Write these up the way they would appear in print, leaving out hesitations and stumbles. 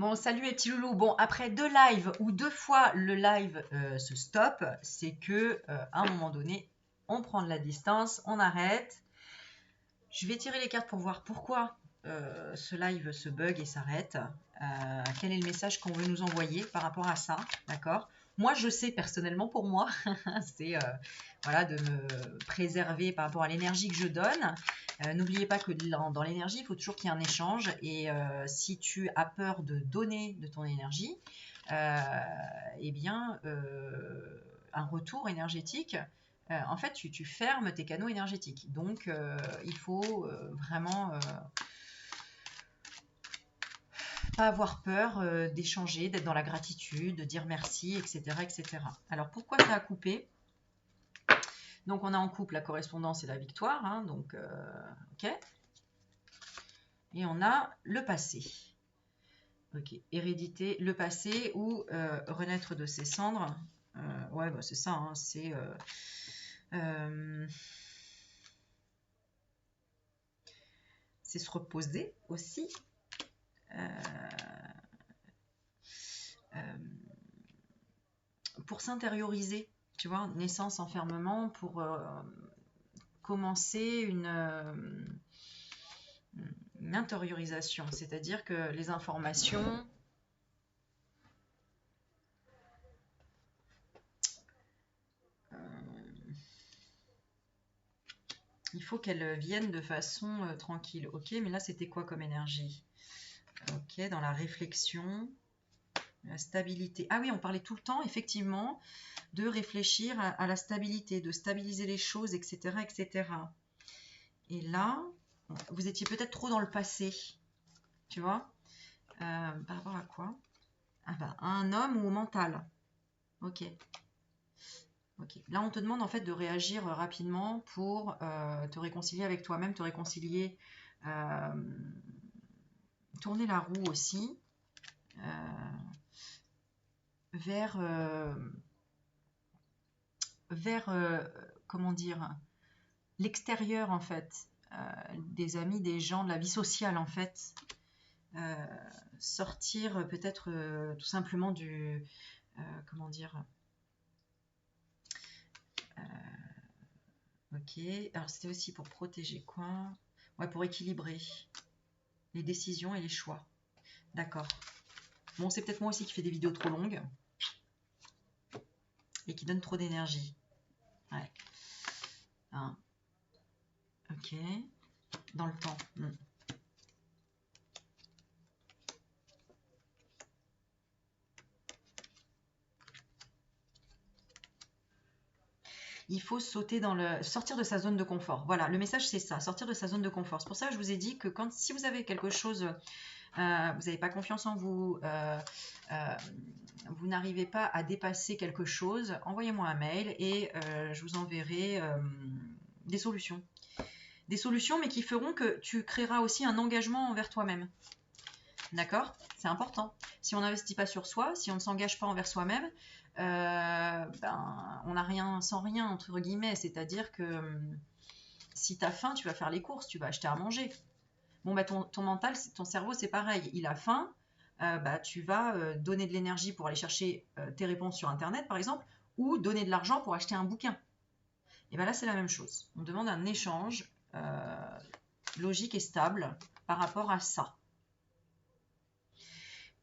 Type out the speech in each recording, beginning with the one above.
Bon, salut les petits loulous. Bon, après 2 lives ou 2 fois le live se stoppe, c'est que à un moment donné, on prend de la distance, on arrête. Je vais tirer les cartes pour voir pourquoi ce live se bug et s'arrête. Quel est le message qu'on veut nous envoyer par rapport à ça, d'accord? Moi, je sais personnellement pour moi, c'est voilà, de me préserver par rapport à l'énergie que je donne. N'oubliez pas que dans l'énergie, il faut toujours qu'il y ait un échange. Et si tu as peur de donner de ton énergie, eh bien, un retour énergétique, en fait, tu fermes tes canaux énergétiques. Donc, il faut vraiment pas avoir peur d'échanger, d'être dans la gratitude, de dire merci, etc., etc. Alors, pourquoi ça a coupé? Donc, on a en couple la correspondance et la victoire. Hein, donc, ok. Et on a le passé. Ok, hérédité, le passé ou renaître de ses cendres. Ouais, bah, c'est ça, hein, c'est se reposer aussi. Pour s'intérioriser, tu vois, naissance, enfermement, pour commencer une intériorisation, c'est-à-dire que les informations il faut qu'elles viennent de façon tranquille. Ok, mais là c'était quoi comme énergie? Ok, dans la réflexion, la stabilité. Ah oui, on parlait tout le temps, effectivement, de réfléchir à la stabilité, de stabiliser les choses, etc., etc. Et là, vous étiez peut-être trop dans le passé, tu vois, par rapport à quoi? Ah bah, à un homme ou au mental. Ok. Ok. Là, on te demande en fait de réagir rapidement pour te réconcilier avec toi-même, te réconcilier, tourner la roue aussi vers, comment dire, l'extérieur en fait, des amis, des gens, de la vie sociale en fait. Sortir peut-être tout simplement du, comment dire, ok, alors c'était aussi pour protéger quoi? Ouais, pour équilibrer les décisions et les choix. D'accord. Bon, c'est peut-être moi aussi qui fais des vidéos trop longues et qui donne trop d'énergie. Ouais. Hein. Ok. Dans le temps. Il faut sortir de sa zone de confort. Voilà, le message c'est ça, sortir de sa zone de confort. C'est pour ça que je vous ai dit que si vous avez quelque chose, vous n'avez pas confiance en vous, vous n'arrivez pas à dépasser quelque chose, envoyez-moi un mail et je vous enverrai des solutions. Des solutions, mais qui feront que tu créeras aussi un engagement envers toi-même. D'accord? C'est important. Si on n'investit pas sur soi, si on ne s'engage pas envers soi-même, on n'a rien sans rien, entre guillemets. C'est-à-dire que si tu as faim, tu vas faire les courses, tu vas acheter à manger. Bon, bah, ton mental, ton cerveau, c'est pareil. Il a faim, tu vas donner de l'énergie pour aller chercher tes réponses sur Internet, par exemple, ou donner de l'argent pour acheter un bouquin. Et bien là, c'est la même chose. On demande un échange logique et stable par rapport à ça.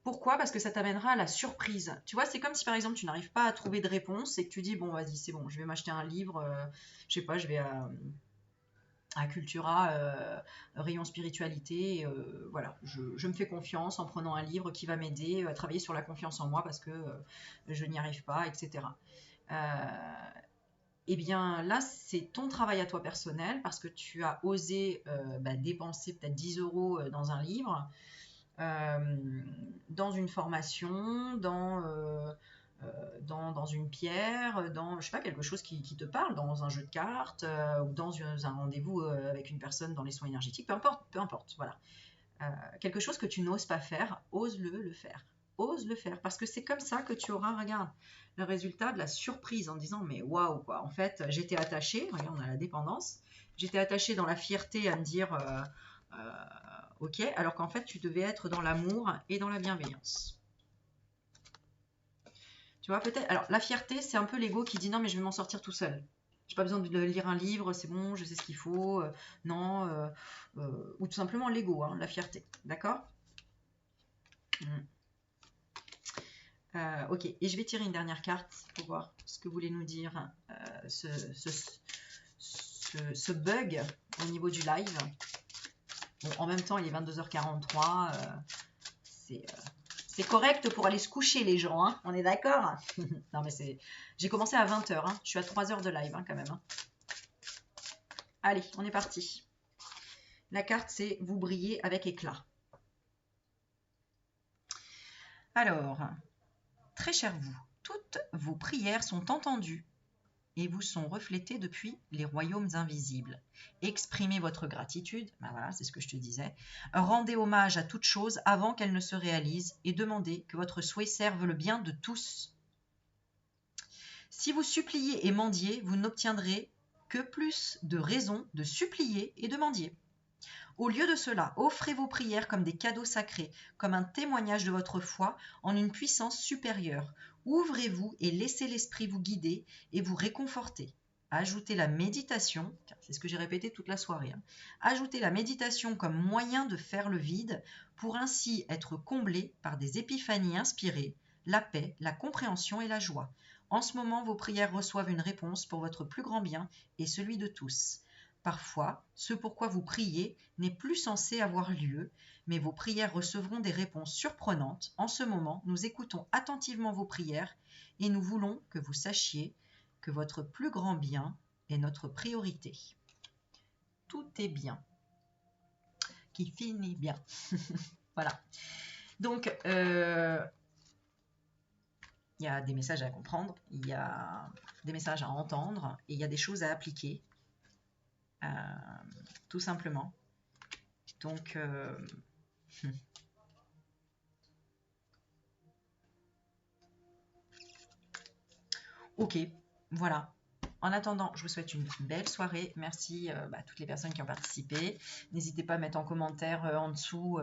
Pourquoi? Parce que ça t'amènera à la surprise. Tu vois, c'est comme si par exemple tu n'arrives pas à trouver de réponse et que tu dis bon vas-y c'est bon, je vais m'acheter un livre, je sais pas, je vais à Cultura, rayon spiritualité, voilà, je me fais confiance en prenant un livre qui va m'aider à travailler sur la confiance en moi parce que je n'y arrive pas, etc. Eh bien là, c'est ton travail à toi personnel parce que tu as osé dépenser peut-être 10 euros dans un livre, dans une formation, dans une pierre, dans je sais pas, quelque chose qui te parle, dans un jeu de cartes ou dans un rendez-vous avec une personne dans les soins énergétiques, peu importe, voilà. Quelque chose que tu n'oses pas faire, ose-le faire. Ose le faire, parce que c'est comme ça que tu auras, regarde, le résultat de la surprise en disant mais waouh quoi, en fait j'étais attachée, regarde on a la dépendance, j'étais attachée dans la fierté à me dire ok? Alors qu'en fait, tu devais être dans l'amour et dans la bienveillance. Tu vois, peut-être... Alors, la fierté, c'est un peu l'ego qui dit non, mais je vais m'en sortir tout seul. J'ai pas besoin de lire un livre, c'est bon, je sais ce qu'il faut. Non, ou tout simplement l'ego, hein, la fierté. D'accord? Ok, et je vais tirer une dernière carte pour voir ce que voulait nous dire ce bug au niveau du live. Bon, en même temps, il est 22h43. C'est correct pour aller se coucher, les gens. Hein, on est d'accord? Non, mais c'est... J'ai commencé à 20h. Hein, je suis à 3 heures de live hein, quand même. Hein. Allez, on est parti. La carte, c'est « Vous brillez avec éclat ». Alors, très cher vous, toutes vos prières sont entendues et vous sont reflétées depuis les royaumes invisibles. Exprimez votre gratitude, ben voilà, c'est ce que je te disais. Rendez hommage à toute chose avant qu'elle ne se réalise et demandez que votre souhait serve le bien de tous. Si vous suppliez et mendiez, vous n'obtiendrez que plus de raisons de supplier et de mendier. Au lieu de cela, offrez vos prières comme des cadeaux sacrés, comme un témoignage de votre foi en une puissance supérieure. Ouvrez-vous et laissez l'esprit vous guider et vous réconforter. Ajoutez la méditation, c'est ce que j'ai répété toute la soirée, hein. Ajoutez la méditation comme moyen de faire le vide pour ainsi être comblé par des épiphanies inspirées, la paix, la compréhension et la joie. En ce moment, vos prières reçoivent une réponse pour votre plus grand bien et celui de tous. Parfois, ce pourquoi vous priez n'est plus censé avoir lieu, mais vos prières recevront des réponses surprenantes. En ce moment, nous écoutons attentivement vos prières et nous voulons que vous sachiez que votre plus grand bien est notre priorité. Tout est bien, qui finit bien. Voilà. Donc, il y a des messages à comprendre, il y a des messages à entendre et il y a des choses à appliquer. Tout simplement. Donc, ok, voilà. En attendant, je vous souhaite une belle soirée. Merci à toutes les personnes qui ont participé. N'hésitez pas à mettre en commentaire en dessous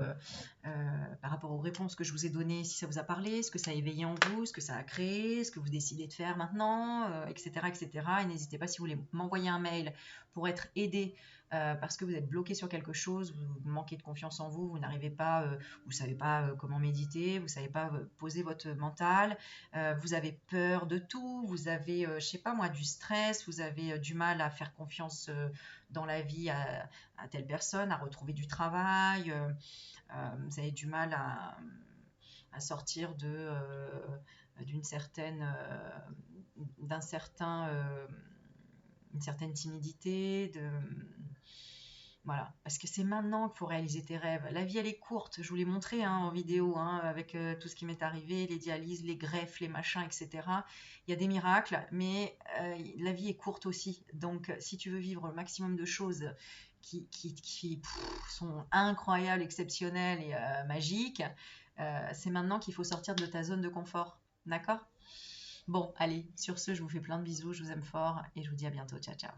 par rapport aux réponses que je vous ai données, si ça vous a parlé, ce que ça a éveillé en vous, ce que ça a créé, ce que vous décidez de faire maintenant, etc., etc. Et n'hésitez pas si vous voulez m'envoyer un mail pour être aidé parce que vous êtes bloqué sur quelque chose, vous manquez de confiance en vous, vous n'arrivez pas, vous ne savez pas comment méditer, vous ne savez pas poser votre mental, vous avez peur de tout, vous avez, je sais pas moi, du stress, vous avez du mal à faire confiance dans la vie à telle personne, à retrouver du travail, vous avez du mal à sortir d'une certaine une certaine timidité, voilà, parce que c'est maintenant qu'il faut réaliser tes rêves. La vie, elle est courte. Je vous l'ai montré hein, en vidéo, hein, avec tout ce qui m'est arrivé, les dialyses, les greffes, les machins, etc. Il y a des miracles, mais la vie est courte aussi. Donc, si tu veux vivre le maximum de choses qui sont incroyables, exceptionnelles et magiques, c'est maintenant qu'il faut sortir de ta zone de confort. D'accord ? Bon, allez, sur ce, je vous fais plein de bisous, je vous aime fort et je vous dis à bientôt. Ciao, ciao.